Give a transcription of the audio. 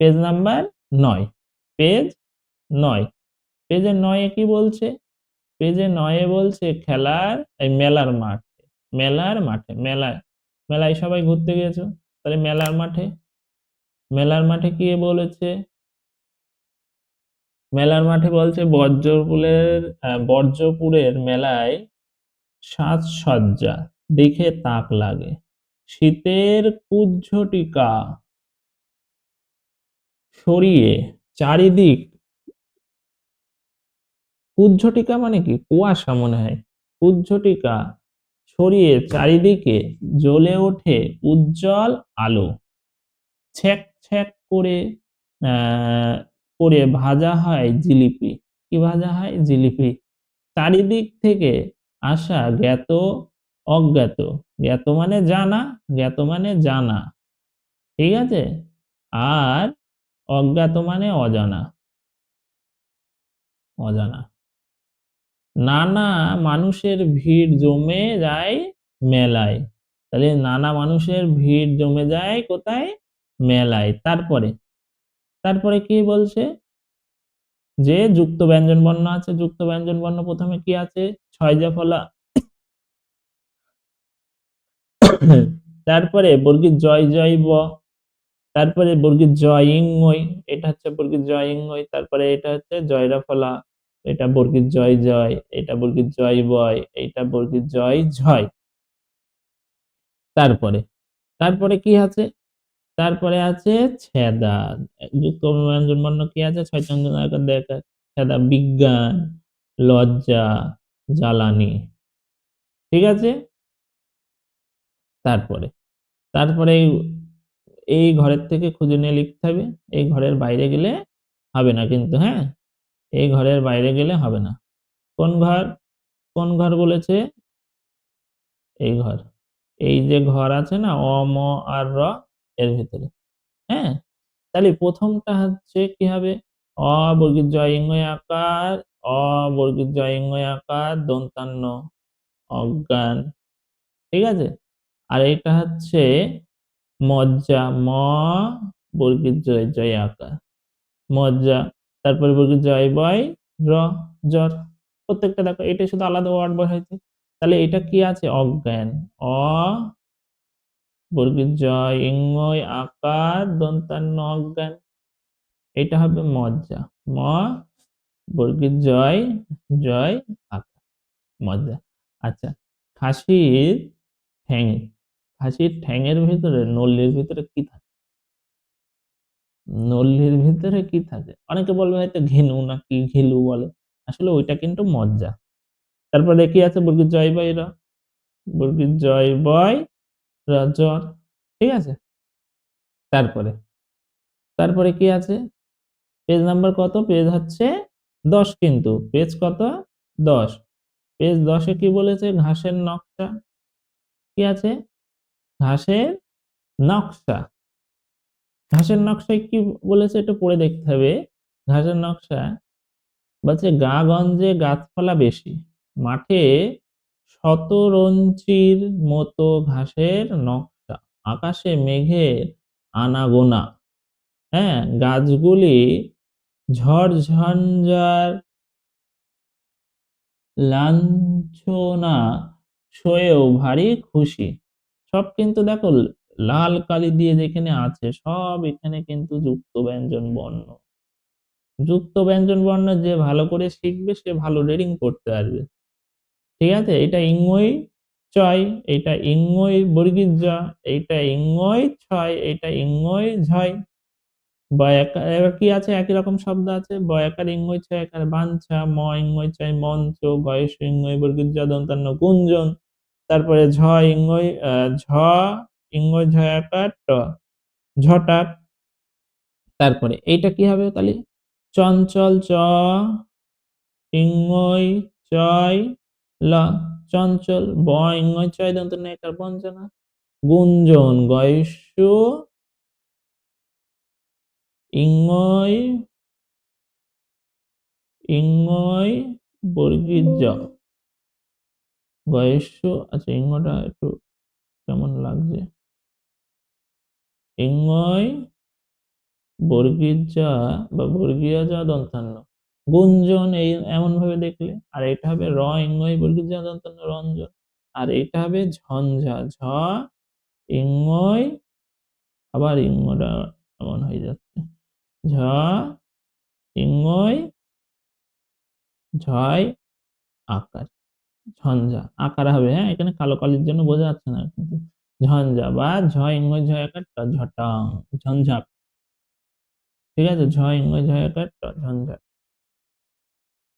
Page number 9, page 9। পেজে 9 কি বলছে? পেজে 9 বলছে খেলার এই মেলার মাঠ, মেলার মাঠে, মেলায় সবাই ঘুরতে গিয়েছো, তাহলে মেলার মাঠে কি বলেছে? মেলার মাঠে বলছে বর্জ্যপুরের মেলায় সাজসজ্জা দেখে তাক লাগে, শীতের কুজ্ঝটিকা সরিয়ে চারিদিক, কুজ্ঝটিকা মানে কি? কুয়াশা মনে হয়। কুজ্ঝটিকা সরিয়ে চারিদিকে জ্বলে ওঠে উজ্জ্বল আলো, ছ্যাঁক ছ্যাঁক করে ভাজা হয় জিলিপি। কি ভাজা হয়? জিলিপি। চারিদিক থেকে আসা জ্ঞাত অজ্ঞাত, জ্ঞাত মানে জানা, জ্ঞাত মানে জানা, ঠিক আছে, আর অজ্ঞাত মানে অজানা, অজানা। নানা মানুষের ভিড় জমে যায় মেলায়, তাহলে নানা মানুষের ভিড় জমে যায় কোথায়? মেলায়। তারপরে তারপরে কি বলছে? যে যুক্ত ব্যঞ্জন বর্ণ আছে, যুক্ত ব্যঞ্জন বর্ণ প্রথমে কি আছে? ছয়জা ফলা, তারপরে বর্গীর জয় জয় ব, তারপরে বর্গীর জয় ইং ওই, এটা হচ্ছে বর্গীর জয় ইং ওই, তারপরে এটা হচ্ছে জয়রা ফলা, এটা বর্গীর জয় জয়, এটা বর্গীর জয় বয়, এটা বর্গীর জয় ঝয়। তারপরে তারপরে কি আছে? তারপরে আছে ছেদা, যুক্ত ব্যঞ্জন বর্ণ কি আছে? ছয় চন্দ্র আকার দেখা, ছেদা বিজ্ঞান, লজ্জা, জ্বালানি, ঠিক আছে। তারপরে তারপরে এই ঘরের থেকে খুঁজে নিয়ে লিখতে হবে, এই ঘরের বাইরে গেলে হবে না কিন্তু, হ্যাঁ, এই ঘরের বাইরে গেলে হবে না। কোন ঘর? কোন ঘর বলেছে? এই ঘর, এই যে ঘর আছে না অ ম আর র, এর ভিতরে, হ্যাঁ। তাহলে প্রথমটা হচ্ছে কি হবে? অ বর্গীর জয় ইং আকার, অ বর্গীর জয় ইং আকার দন্তান্ন অজ্ঞান, ঠিক আছে। আর এটা হচ্ছে মজ্জা, ম বর্গীর জয় জয় আকার মজ্জা, তারপরে বর্গীর জয় বয় র, জ্বর। প্রত্যেকটা দেখো এটা শুধু আলাদা ওয়ার্ড বসাইছে, তাহলে এটা কি আছে? অজ্ঞান, অ বর্গীর জয় ইং আকার দন্তান্ন অজ্ঞান, এটা হবে মজ্জা, ম বর্গীর জয় জয় আকার মজ্জা। আচ্ছা, খাসির ঠ্যাং, খাসির ঠ্যাঙের ভিতরে নল্লির ভিতরে কি থাকে? নল্লির ভিতরে কি থাকে? অনেকে বলবে হয়তো ঘেনু, নাকি ঘিলু বলে, আসলে ওইটা কিন্তু মজ্জা। তারপরে কি আছে? বর্গীর জয় বয় র, বর্গীর জয় বয় র জ্বর, ঠিক আছে। তারপরে তারপরে কি আছে? পেজ নাম্বার কত? পেজ হচ্ছে 10, কিন্তু পেজ কত? 10। পেজ 10-এ কি বলেছে? ঘাসের নকশা, কি আছে? ঘাসের নকশা। ঘাসের নকশায় কি বলেছে একটু পড়ে দেখতে হবে। ঘাসের নকশা বলছে গা-গঞ্জে গাছপালা বেশি, মাঠে শতরঞ্চির মতো ঘাসের নকশা, আকাশে মেঘের আনাগোনা, হ্যাঁ, গাছগুলি ঝড়-ঝঞ্ঝার লাঞ্ছনা সয়েও ভারী খুশি। সব কিন্তু দেখো লাল কালি দিয়ে যেখানে আছে সব এখানে কিন্তু যুক্ত ব্যঞ্জন বর্ণ। যুক্ত ব্যঞ্জন বর্ণ যে ভালো করে শিখবে সে ভালো রিডিং করতে পারবে, ঠিক আছে। এটা ইংই চয়, এটা ইংই বর্গীর জ, এইটা ইংই ছয়, এটা ইংই ঝয়। বয়াকার এবার কি আছে? একই রকম শব্দ আছে, বয়াকার ইংই ছয় আকার বাঞ্ছা, ম ইংই ছয় মঞ্চ, গয়েশ ইংই বর্গীর জ দন্তান্ন গুঞ্জন, তারপরে ঝ ইংই ঝ ইংই ঝয় আকার ট, ঝটাক। তারপরে এইটা কি হবে তাহলে? চঞ্চল, চ ইংই চয় ল, চঞ্চল, ব ইংই চয় দন্ত নয়কার বঞ্চনা, গুঞ্জন, গয়েশু ইংই ইংই বর্গীর জ, গয়েশু, আচ্ছা ইংটা একটু কেমন লাগছে, ইংই বর্গীর জ বা বর্গীয় জ দন্তান্ন, গুঞ্জন এই এমন ভাবে দেখলে, আর এটা হবে র ইংয় বর্গীর জ দন্তান্ন রঞ্জন, আর এটা হবে ঝঞ্ঝা, ঝ ইংয়, আবার ইংটা এমন হয়ে যাচ্ছে, ঝ ইংয় ঝয় আকার, ঝঞ্ঝা আকার হবে। হ্যাঁ, এখানে কালো কালির জন্য বোঝা যাচ্ছে না, কিন্তু ঝঞ্ঝা বা ঝ ইংয় ঝয় আকার ঝটাং, ঝঞ্ঝা। ঠিক আছে, ঝ ইংয় ঝয় আকার ঝঞ্ঝা।